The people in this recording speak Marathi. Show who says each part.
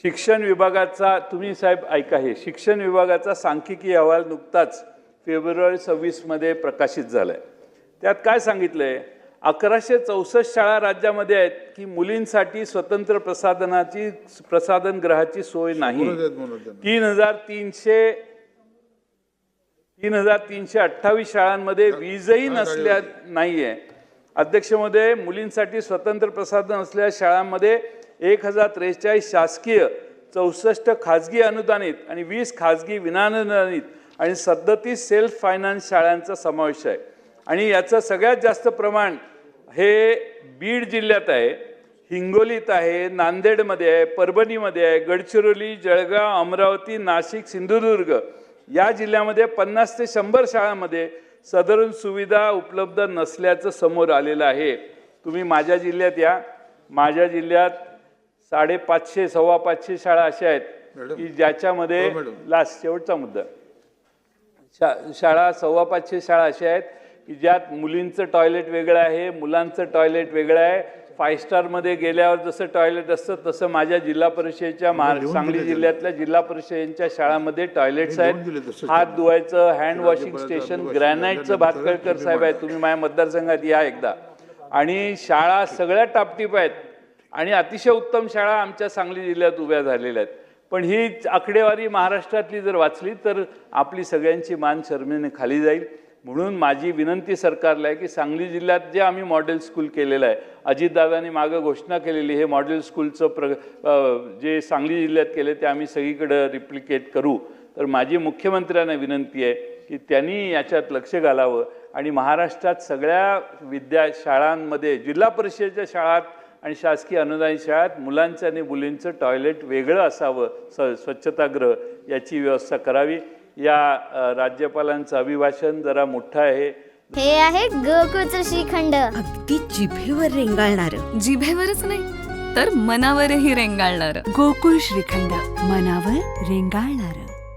Speaker 1: शिक्षण विभागाचा तुम्ही साहेब ऐका, हे शिक्षण विभागाचा सांख्यिकी अहवाल नुकताच फेब्रुवारी 26 मध्ये प्रकाशित झालाय। त्यात काय सांगितलंय, 1164 शाळा राज्यामध्ये आहेत की मुलींसाठी स्वतंत्र प्रसाधनगृहाची सोय नाही। 3,328 शाळांमध्ये वीजही नसल्या नाहीये। अध्यक्ष महोदय, मुलींसाठी स्वतंत्र प्रसाधन असलेल्या शाळांमध्ये 1043 शासकीय, 64 खाजगी अनुदानित आणि 20 खाजगी विनानुदानित आणि 37 सेल्फ फायनान्स शाळांचा समावेश आहे। आणि याचं सगळ्यात जास्त प्रमाण हे बीड जिल्ह्यात आहे, हिंगोलीत आहे, नांदेडमध्ये आहे, परभणीमध्ये आहे, गडचिरोली, जळगाव, अमरावती, नाशिक, सिंधुदुर्ग या जिल्ह्यामध्ये 50 ते 100 शाळांमध्ये साधारण सुविधा उपलब्ध नसल्याचं समोर आलेलं आहे। तुम्ही माझ्या जिल्ह्यात या, माझ्या जिल्ह्यात 550 550 शाळा अशा आहेत की ज्याच्यामध्ये लास्ट शेवटचा मुद्दा, शाळा 550 शाळा अशा आहेत की ज्यात मुलींचं टॉयलेट वेगळं आहे, मुलांचं टॉयलेट वेगळं आहे। 5 स्टारमध्ये गेल्यावर जसं टॉयलेट असतं तसं माझ्या जिल्हा परिषदेच्या सांगली जिल्ह्यातल्या जिल्हा परिषदेच्या शाळांमध्ये टॉयलेट्स आहेत। हात धुवायचं हँड वॉशिंग स्टेशन ग्रॅनाइटचं भातखळकर साहेब आहे, तुम्ही माझ्या मतदारसंघात या एकदा। आणि शाळा सगळ्या टापटीप आहेत आणि अतिशय उत्तम शाळा आमच्या सांगली जिल्ह्यात उभ्या झालेल्या आहेत। पण ही आकडेवारी महाराष्ट्रातली जर वाचली तर आपली सगळ्यांची मान शर्मेने खाली जाईल। म्हणून माझी विनंती सरकारला आहे की सांगली जिल्ह्यात जे आम्ही मॉडेल स्कूल केलेलं आहे, अजितदादांनी मागं घोषणा केलेली, हे मॉडेल स्कूलचं जे सांगली जिल्ह्यात केले ते आम्ही सगळीकडे रिप्लिकेट करू। तर माझी मुख्यमंत्र्यांना विनंती आहे की त्यांनी याच्यात लक्ष घालावं आणि महाराष्ट्रात सगळ्या शाळांमध्ये, जिल्हा परिषदेच्या शाळात आणि शासकीय अनुदानित शाळेत मुलांचं आणि मुलींचं टॉयलेट वेगळं असावं, स्वच्छतागृह याची व्यवस्था करावी। या राज्यपालांचं अभिभाषण जरा मोठं आहे।
Speaker 2: हे आहे गोकुळचं श्रीखंड,
Speaker 3: अगदी जिभेवर रेंगाळणार,
Speaker 4: जिभेवरच नाही तर मनावरही रेंगाळणार।
Speaker 3: गोकुळ श्रीखंड, मनावर रेंगाळणार।